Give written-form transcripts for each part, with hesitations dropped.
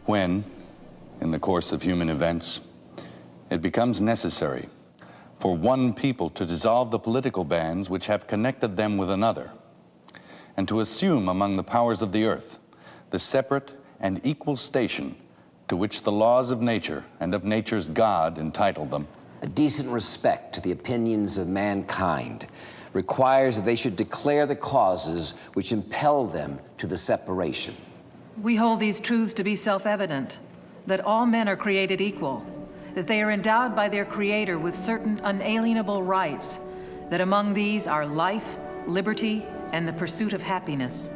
When, in the course of human events, it becomes necessary for one people to dissolve the political bands which have connected them with another, and to assume among the powers of the earth the separate and equal station to which the laws of nature and of nature's God entitle them. A decent respect to the opinions of mankind requires that they should declare the causes which impel them to the separation. We hold these truths to be self-evident, that all men are created equal, that they are endowed by their Creator with certain unalienable rights, that among these are life, liberty, and the pursuit of happiness.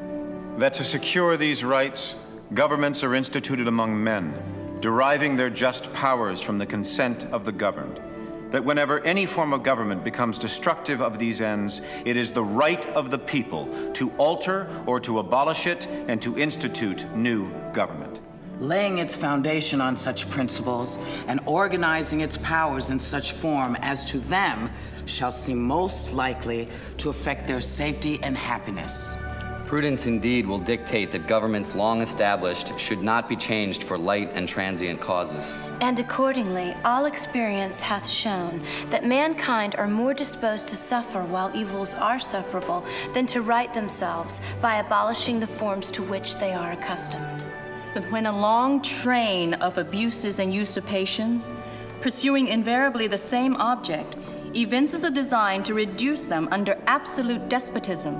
That to secure these rights, governments are instituted among men, deriving their just powers from the consent of the governed. That whenever any form of government becomes destructive of these ends, it is the right of the people to alter or to abolish it and to institute new government. Laying its foundation on such principles and organizing its powers in such form as to them shall seem most likely to affect their safety and happiness. Prudence indeed will dictate that governments long established should not be changed for light and transient causes. And accordingly, all experience hath shown that mankind are more disposed to suffer while evils are sufferable than to right themselves by abolishing the forms to which they are accustomed. But when a long train of abuses and usurpations, pursuing invariably the same object, evinces a design to reduce them under absolute despotism,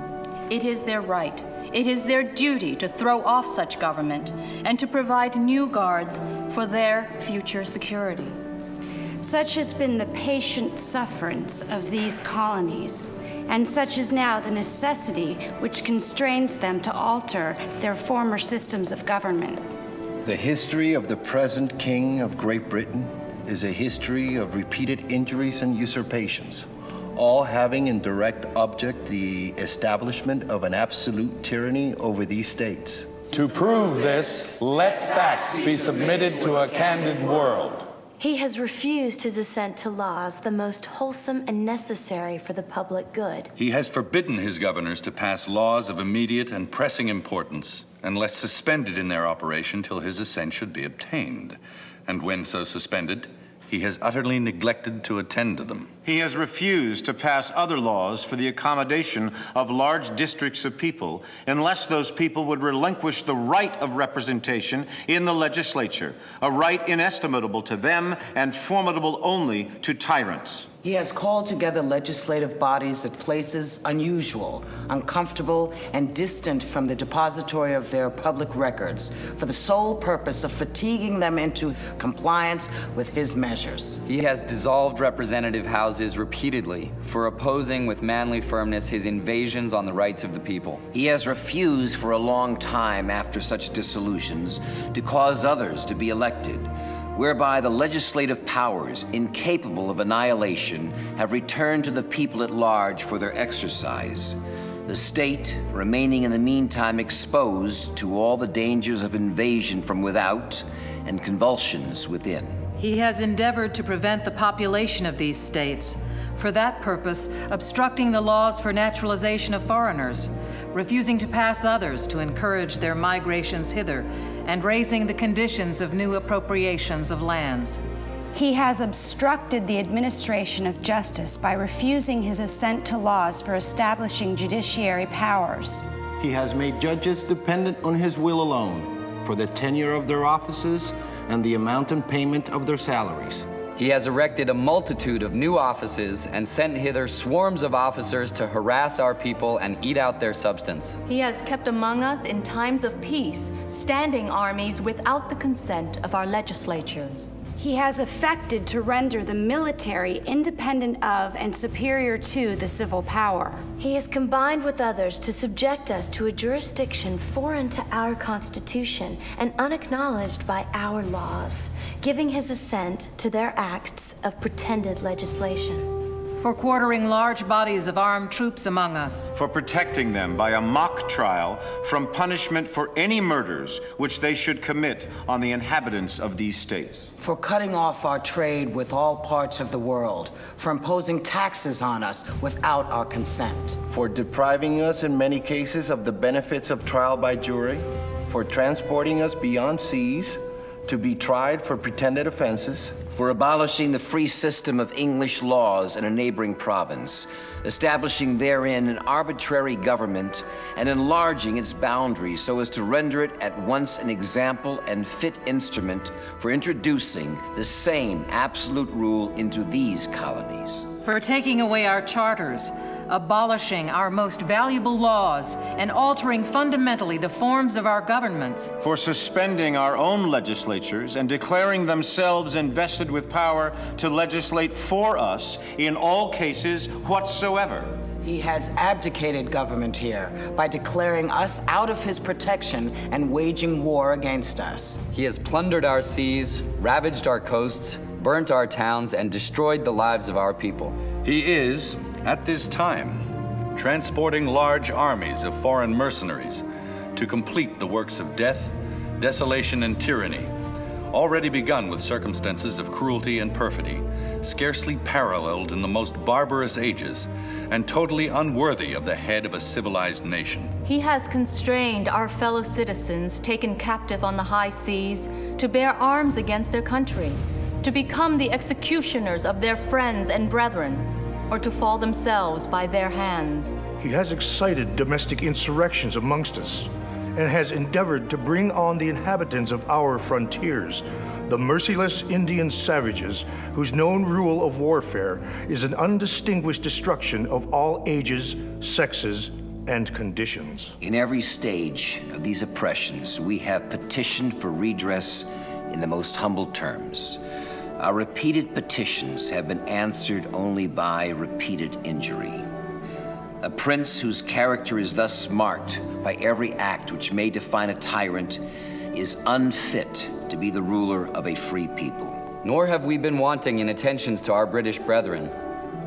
it is their right, it is their duty to throw off such government and to provide new guards for their future security. Such has been the patient sufferance of these colonies, and such is now the necessity which constrains them to alter their former systems of government. The history of the present King of Great Britain is a history of repeated injuries and usurpations, all having in direct object the establishment of an absolute tyranny over these states. To prove this, let facts be submitted to a candid world. He has refused his assent to laws the most wholesome and necessary for the public good. He has forbidden his governors to pass laws of immediate and pressing importance, unless suspended in their operation till his assent should be obtained. And when so suspended, he has utterly neglected to attend to them. He has refused to pass other laws for the accommodation of large districts of people unless those people would relinquish the right of representation in the legislature, a right inestimable to them and formidable only to tyrants. He has called together legislative bodies at places unusual, uncomfortable, and distant from the depository of their public records for the sole purpose of fatiguing them into compliance with his measures. He has dissolved representative houses repeatedly for opposing with manly firmness his invasions on the rights of the people. He has refused for a long time after such dissolutions to cause others to be elected, whereby the legislative powers, incapable of annihilation, have returned to the people at large for their exercise, the state remaining in the meantime exposed to all the dangers of invasion from without and convulsions within. He has endeavored to prevent the population of these states, for that purpose obstructing the laws for naturalization of foreigners, refusing to pass others to encourage their migrations hither, and raising the conditions of new appropriations of lands. He has obstructed the administration of justice by refusing his assent to laws for establishing judiciary powers. He has made judges dependent on his will alone for the tenure of their offices and the amount and payment of their salaries. He has erected a multitude of new offices and sent hither swarms of officers to harass our people and eat out their substance. He has kept among us in times of peace standing armies without the consent of our legislatures. He has affected to render the military independent of and superior to the civil power. He has combined with others to subject us to a jurisdiction foreign to our Constitution and unacknowledged by our laws, giving his assent to their acts of pretended legislation. For quartering large bodies of armed troops among us. For protecting them by a mock trial from punishment for any murders which they should commit on the inhabitants of these states. For cutting off our trade with all parts of the world, for imposing taxes on us without our consent. For depriving us in many cases of the benefits of trial by jury, for transporting us beyond seas, to be tried for pretended offenses, for abolishing the free system of English laws in a neighboring province, establishing therein an arbitrary government, and enlarging its boundaries so as to render it at once an example and fit instrument for introducing the same absolute rule into these colonies. For taking away our charters, abolishing our most valuable laws, and altering fundamentally the forms of our governments. For suspending our own legislatures and declaring themselves invested with power to legislate for us in all cases whatsoever. He has abdicated government here by declaring us out of his protection and waging war against us. He has plundered our seas, ravaged our coasts, burnt our towns, and destroyed the lives of our people. He is, at this time, transporting large armies of foreign mercenaries to complete the works of death, desolation, and tyranny, already begun with circumstances of cruelty and perfidy, scarcely paralleled in the most barbarous ages, and totally unworthy of the head of a civilized nation. He has constrained our fellow citizens taken captive on the high seas to bear arms against their country, to become the executioners of their friends and brethren, or to fall themselves by their hands. He has excited domestic insurrections amongst us, and has endeavored to bring on the inhabitants of our frontiers, the merciless Indian savages whose known rule of warfare is an undistinguished destruction of all ages, sexes, and conditions. In every stage of these oppressions, we have petitioned for redress in the most humble terms. Our repeated petitions have been answered only by repeated injury. A prince whose character is thus marked by every act which may define a tyrant is unfit to be the ruler of a free people. Nor have we been wanting in attentions to our British brethren.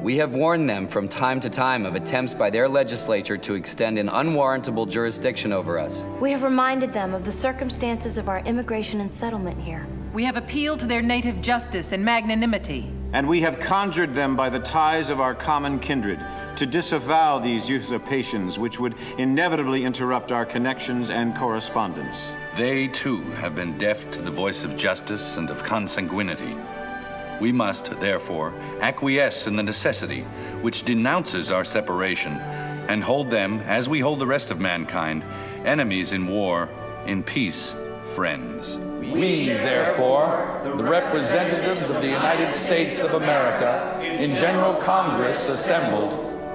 We have warned them from time to time of attempts by their legislature to extend an unwarrantable jurisdiction over us. We have reminded them of the circumstances of our immigration and settlement here. We have appealed to their native justice and magnanimity. And we have conjured them by the ties of our common kindred to disavow these usurpations which would inevitably interrupt our connections and correspondence. They, too, have been deaf to the voice of justice and of consanguinity. We must, therefore, acquiesce in the necessity which denounces our separation and hold them, as we hold the rest of mankind, enemies in war, in peace, friends. We, therefore, the representatives of the United States of America, in General Congress assembled,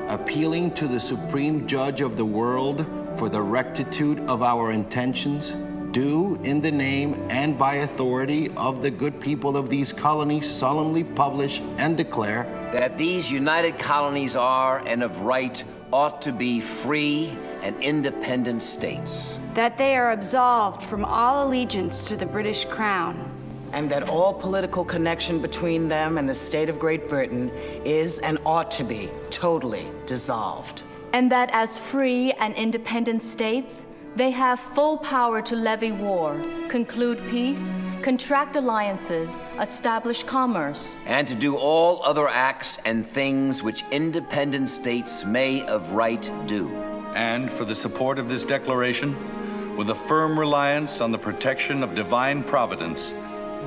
appealing to the Supreme Judge of the world for the rectitude of our intentions, do, in the name and by authority of the good people of these colonies, solemnly publish and declare that these united colonies are, and of right, ought to be free and independent states. That they are absolved from all allegiance to the British Crown. And that all political connection between them and the state of Great Britain is and ought to be totally dissolved. And that as free and independent states, they have full power to levy war, conclude peace, contract alliances, establish commerce, and to do all other acts and things which independent states may of right do. And for the support of this declaration, with a firm reliance on the protection of divine providence,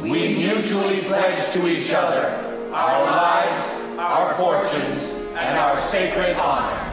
we mutually pledge to each other our lives, our fortunes, and our sacred honor.